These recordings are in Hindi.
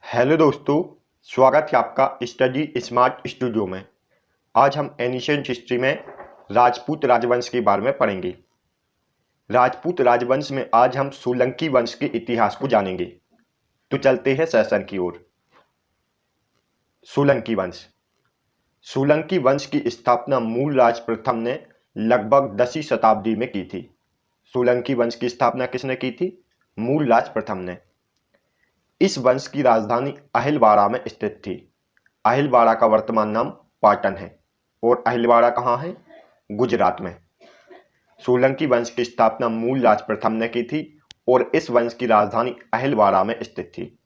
हेलो दोस्तों, स्वागत है आपका स्टडी स्मार्ट स्टूडियो में। आज हम एनिशियंट हिस्ट्री में राजपूत राजवंश के बारे में पढ़ेंगे। राजपूत राजवंश में आज हम सोलंकी वंश के इतिहास को जानेंगे। तो चलते हैं सेशन की ओर। सोलंकी वंश। सोलंकी वंश की स्थापना मूलराज प्रथम ने लगभग 10वीं शताब्दी में की थी। सोलंकी वंश की स्थापना किसने की थी? मूलराज प्रथम ने। इस वंश की राजधानी अहिलवाड़ा में स्थित थी। अहिलवाड़ा का वर्तमान नाम पाटन है और अहिलवाड़ा कहाँ है? गुजरात में। सोलंकी वंश की स्थापना मूलराज प्रथम ने की थी और इस वंश की राजधानी अहिलवाड़ा में स्थित थी।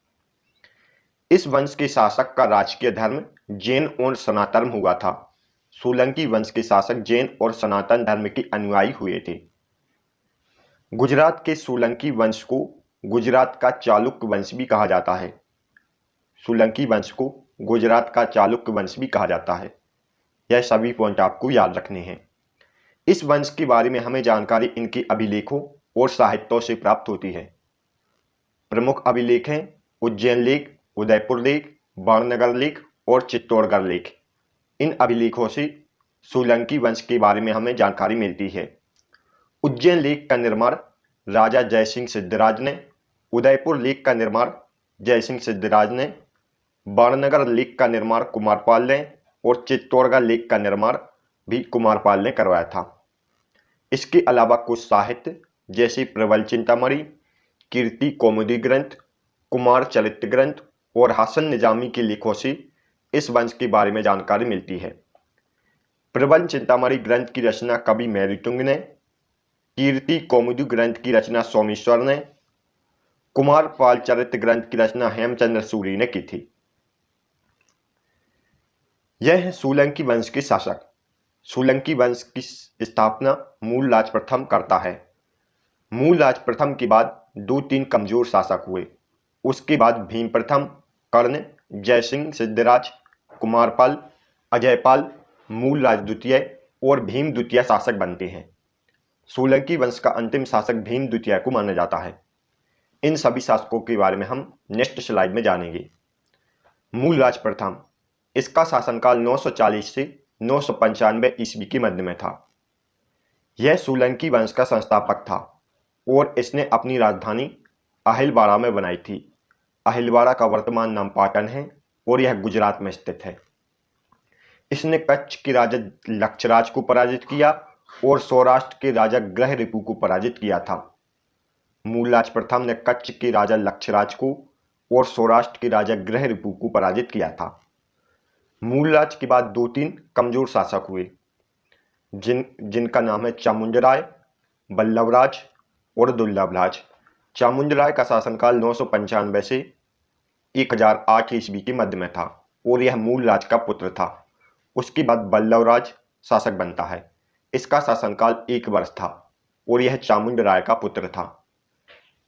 इस वंश के शासक का राजकीय धर्म जैन और सनातन हुआ था। सोलंकी वंश के शासक जैन और सनातन धर्म के अनुयायी हुए थे। गुजरात के सोलंकी वंश को गुजरात का चालुक्य वंश भी कहा जाता है। सोलंकी वंश को गुजरात का चालुक्य वंश भी कहा जाता है। यह सभी पॉइंट आपको याद रखने हैं। इस वंश के बारे में हमें जानकारी इनके अभिलेखों और साहित्यों से प्राप्त होती है। प्रमुख अभिलेख हैं उज्जैन लेख, उदयपुर लेख, बाणनगर लेख और चित्तौड़गढ़ लेख। इन अभिलेखों से सोलंकी वंश के बारे में हमें जानकारी मिलती है। उज्जैन लेख का निर्माण राजा जयसिंह सिद्धराज ने, उदयपुर लेख का निर्माण जयसिंह सिद्धराज ने, बाणनगर लेख का निर्माण कुमारपाल ने और चित्तौड़गढ़ लेख का निर्माण भी कुमारपाल ने करवाया था। इसके अलावा कुछ साहित्य जैसे प्रबल चिंतामणि, कीर्ति कौमुदी ग्रंथ, कुमार चरित्र ग्रंथ और हसन निजामी के लेखों से इस वंश के बारे में जानकारी मिलती है। प्रबल चिंतामणि ग्रंथ की रचना कवि मैरीतुंग ने, कीर्ति कौमुदी ग्रंथ की रचना सोमेश्वर ने, कुमारपाल चरित्र ग्रंथ की रचना हेमचंद्र सूरी ने की थी। यह है सोलंकी वंश के शासक। सोलंकी वंश की स्थापना मूलराज प्रथम करता है। मूलराज प्रथम के बाद 2-3 कमजोर शासक हुए। उसके बाद भीम प्रथम, कर्ण, जयसिंह सिद्धराज, कुमारपाल, अजयपाल, मूलराज द्वितीय और भीम द्वितीय शासक बनते हैं। सोलंकी वंश का अंतिम शासक भीम द्वितीय को माना जाता है। इन सभी शासकों के बारे में हम नेक्स्ट स्लाइड में जानेंगे। मूलराज प्रथम, इसका शासनकाल 940 से 995 ईस्वी के मध्य में था। यह सोलंकी वंश का संस्थापक था और इसने अपनी राजधानी अहिलवाड़ा में बनाई थी। अहिलवाड़ा का वर्तमान नाम पाटन है और यह गुजरात में स्थित है। इसने कच्छ के राजा लक्षराज को पराजित किया और सौराष्ट्र के राजा ग्रहरिपु को पराजित किया था। मूलराज प्रथम ने कच्छ के राजा लक्षराज को और सौराष्ट्र के राजा ग्रहरिपु को पराजित किया था। मूलराज के बाद 2-3 कमजोर शासक हुए जिनका नाम है चामुंडराय, बल्लभराज और दुर्लभराज। चामुंडराय का शासनकाल 995 से 1008 ईस्वी के मध्य में था और यह मूलराज का पुत्र था। उसके बाद बल्लभराज शासक बनता है। इसका शासनकाल 1 वर्ष था और यह चामुंडराय का पुत्र था।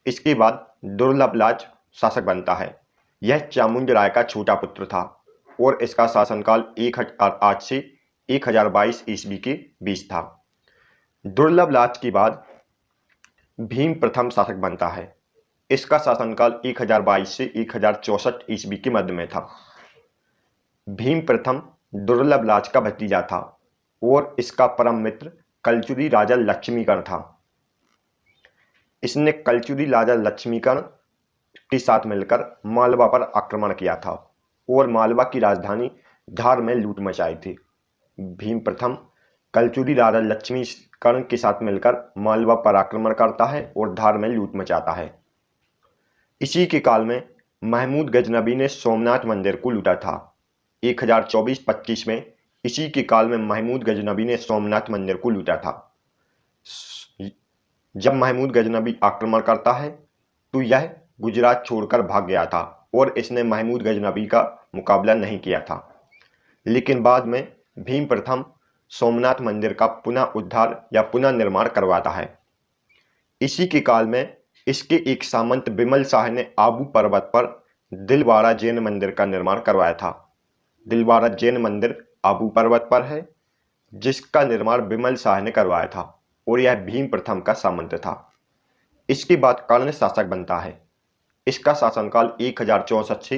इसके बाद दुर्लभराज शासक बनता है। यह चामुंडराय का छोटा पुत्र था और इसका शासनकाल 1008 से 1022 ईस्वी के बीच था। दुर्लभराज के बाद भीम प्रथम शासक बनता है। इसका शासनकाल 1022 से 1064 ईस्वी के मध्य में था। भीम प्रथम दुर्लभराज का भतीजा था और इसका परम मित्र कलचुरी राजा लक्ष्मीकर्ण था। इसने कलचुरी राजा लक्ष्मीकर्ण के साथ मिलकर मालवा पर आक्रमण किया था और मालवा की राजधानी धार में लूट मचाई थी। भीम प्रथम कलचुरी राजा लक्ष्मीकर्ण के साथ मिलकर मालवा पर आक्रमण करता है और धार में लूट मचाता है। इसी के काल में महमूद गजनबी ने सोमनाथ मंदिर को लूटा था। 1024-25 में इसी के काल में महमूद गजनबी ने सोमनाथ मंदिर को लूटा था। जब महमूद गजनबी आक्रमण करता है तो यह गुजरात छोड़कर भाग गया था और इसने महमूद गजनबी का मुकाबला नहीं किया था। लेकिन बाद में भीम प्रथम सोमनाथ मंदिर का पुनः उद्धार या पुनः निर्माण करवाता है। इसी के काल में इसके एक सामंत बिमल शाह ने आबू पर्वत पर दिलवाड़ा जैन मंदिर का निर्माण करवाया था। दिलवाड़ा जैन मंदिर आबू पर्वत पर है जिसका निर्माण बिमल शाह ने करवाया था और यह भीम प्रथम का सामंत था। इसके बाद कर्ण शासक बनता है। इसका शासनकाल 1064 से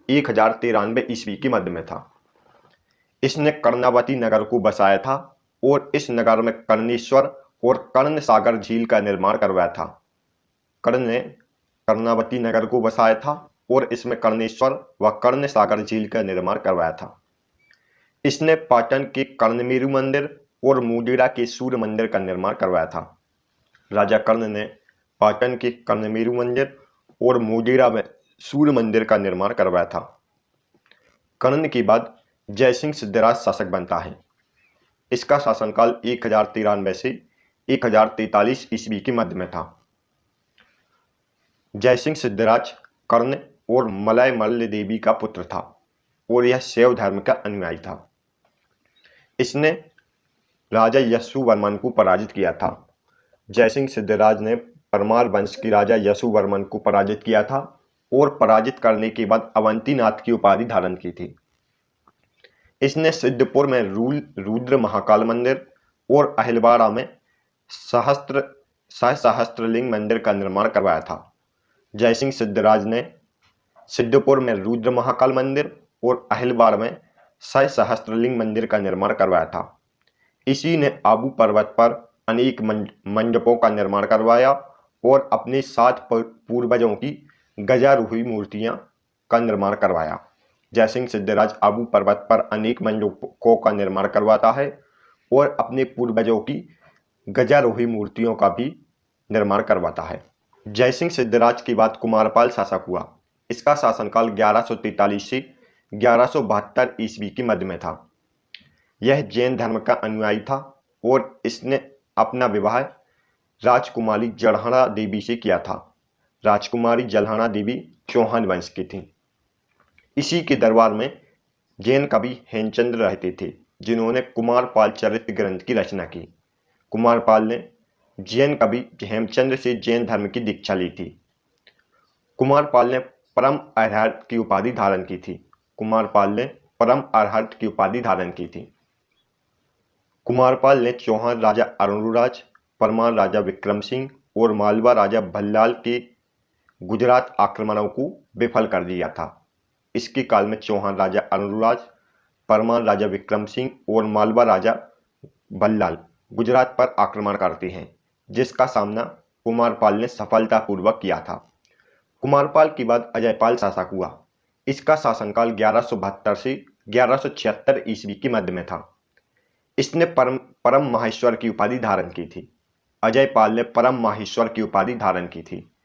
1093 ईस्वी के मध्य में था। इसने कर्णावती नगर को बसाया था और इस नगर में कर्णेश्वर और कर्ण सागर झील का निर्माण करवाया था। कर्ण ने कर्णावती नगर को बसाया था और इसमें कर्णेश्वर व कर्ण सागर झील का निर्माण करवाया था। इसने पाटन के कर्णमेरु मंदिर और मोढेरा के सूर्य मंदिर का निर्माण करवाया था। राजा कर्ण ने पाटन के कर्णमेरु मंदिर और मोढेरा में सूर्य मंदिर का निर्माण करवाया था। कर्ण के बाद जयसिंह सिद्धराज शासक बनता है। इसका शासनकाल 1093 से 1043 ईस्वी के मध्य में था। जयसिंह सिद्धराज कर्ण और मलय मल्ल देवी का पुत्र था और यह शैव धर्म का अनुयायी था। इसने राजा यशुवर्मन को पराजित किया था। जयसिंह सिद्धराज ने परमार वंश के राजा यशुवर्मन को पराजित किया था और पराजित करने के बाद अवंतीनाथ की उपाधि धारण की थी। इसने सिद्धपुर में रुद्र महाकाल मंदिर और अहिलवाड़ा में सहस्त्रलिंग मंदिर का निर्माण करवाया था। जयसिंह सिद्धराज ने सिद्धपुर में रुद्र महाकाल मंदिर और अहिलवाड़ में सहस्त्रलिंग मंदिर का निर्माण करवाया था। इसी ने आबू पर्वत पर अनेक मंडपों का निर्माण करवाया और अपने 7 पूर्वजों की गजारूही मूर्तियां का निर्माण करवाया। जयसिंह सिद्धराज आबू पर्वत पर अनेक मंडपों का निर्माण करवाता है और अपने पूर्वजों की गजारोही मूर्तियों का भी निर्माण करवाता है। जयसिंह सिद्धराज के बाद कुमारपाल शासक हुआ। इसका शासनकाल 1143 से 1172 ईस्वी के मध्य में था। यह जैन धर्म का अनुयायी था और इसने अपना विवाह राजकुमारी जलहणा देवी से किया था। राजकुमारी जलहणा देवी चौहान वंश की थी। इसी के दरबार में जैन कवि हेमचंद्र रहते थे, जिन्होंने कुमारपाल चरित्र ग्रंथ की रचना की। कुमारपाल ने जैन कवि हेमचंद्र से जैन धर्म की दीक्षा ली थी। कुमारपाल ने परम अरहत की उपाधि धारण की थी। कुमारपाल ने परम अरहत की उपाधि धारण की थी। कुमारपाल ने चौहान राजा अरुणराज, परमार राजा विक्रम सिंह और मालवा राजा भल्लाल के गुजरात आक्रमणों को विफल कर दिया था। इसके काल में चौहान राजा अरुणराज, परमार राजा विक्रम सिंह और मालवा राजा भल्लाल गुजरात पर आक्रमण करते हैं, जिसका सामना कुमारपाल ने सफलतापूर्वक किया था। कुमारपाल के बाद अजयपाल शासक हुआ। इसका शासनकाल 1172 से 1176 ईस्वी के मध्य में था। इसने परम माहेश्वर की उपाधि धारण की थी। अजयपाल ने परम माहेश्वर की उपाधि धारण की थी।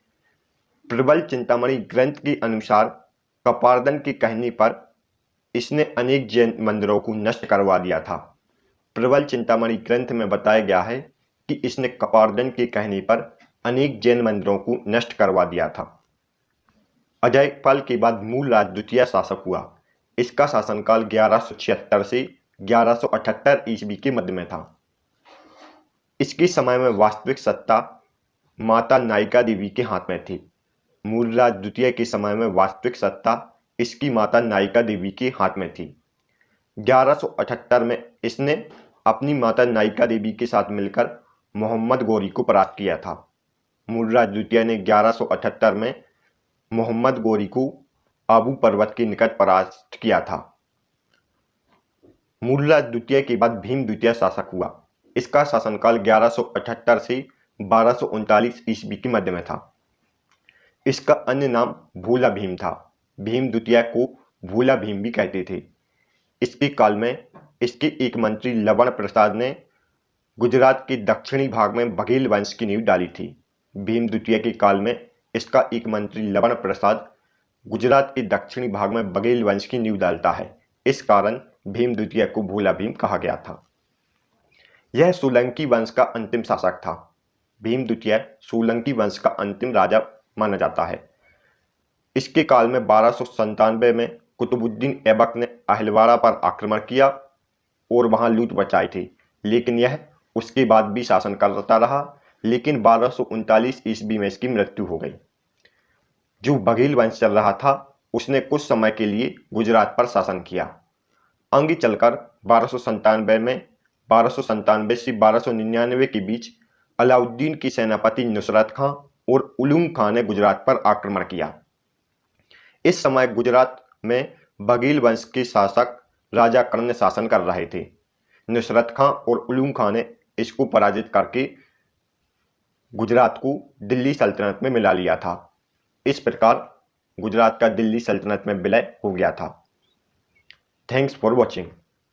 प्रबल चिंतामणि ग्रंथ के अनुसार कपार्दन के कहने पर इसने अनेक जैन मंदिरों को नष्ट करवा दिया था। प्रबल चिंतामणि ग्रंथ में बताया गया है कि इसने कपार्दन के कहने पर अनेक जैन मंदिरों को नष्ट करवा दिया था। अजयपाल के बाद मूलराज द्वितीय शासक हुआ। इसका शासनकाल 1176 से 1178 ईस्वी के मध्य में था। इसके समय में वास्तविक सत्ता माता नायिका देवी के हाथ में थी। मूलराज द्वितीय के समय में वास्तविक सत्ता इसकी माता नायिका देवी के हाथ में थी। 1178 में इसने अपनी माता नायिका देवी के साथ मिलकर मोहम्मद गौरी को परास्त किया था। मूलराज द्वितीय ने 1178 में मोहम्मद गौरी को आबू पर्वत के निकट परास्त किया था। मूलराज द्वितीय के बाद भीम द्वितीय शासक हुआ। इसका शासनकाल 1178 से 1239 ईस्वी के मध्य में था। इसका अन्य नाम भोला भीम था। भीम द्वितीय को भोला भीम भी कहते थे। इसके काल में इसके एक मंत्री लवण प्रसाद ने गुजरात के दक्षिणी भाग में बघेल वंश की नींव डाली थी। भीम द्वितीय के काल में इसका एक मंत्री लवण प्रसाद गुजरात के दक्षिणी भाग में बघेल वंश की नींव डालता है। इस कारण भीम द्वितीय को भोला भीम कहा गया था। यह सोलंकी वंश का अंतिम शासक था। भीम द्वितीय सोलंकी वंश का अंतिम राजा माना जाता है। इसके काल में 1297 में कुतुबुद्दीन ऐबक ने अहिलवाड़ा पर आक्रमण किया और वहां लूट मचाई थी, लेकिन यह उसके बाद भी शासन करता रहा। लेकिन 1239 ईस्वी में इसकी मृत्यु हो गई। जो बघेल वंश चल रहा था उसने कुछ समय के लिए गुजरात पर शासन किया। आगे चलकर 1297 से 1299 के बीच अलाउद्दीन की सेनापति नुसरत खां और उलूम खां ने गुजरात पर आक्रमण किया। इस समय गुजरात में बघेल वंश के शासक राजा कर्ण शासन कर रहे थे। नुसरत खां और उलूग खां ने इसको पराजित करके गुजरात को दिल्ली सल्तनत में मिला लिया था। इस प्रकार गुजरात का दिल्ली सल्तनत में विलय हो गया था। Thanks for watching.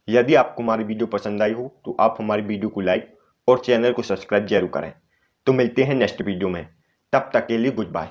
यदि आपको हमारी वीडियो पसंद आई हो तो आप हमारी वीडियो को लाइक और चैनल को सब्सक्राइब जरूर करें। तो मिलते हैं नेक्स्ट वीडियो में, तब तक के लिए गुड बाय।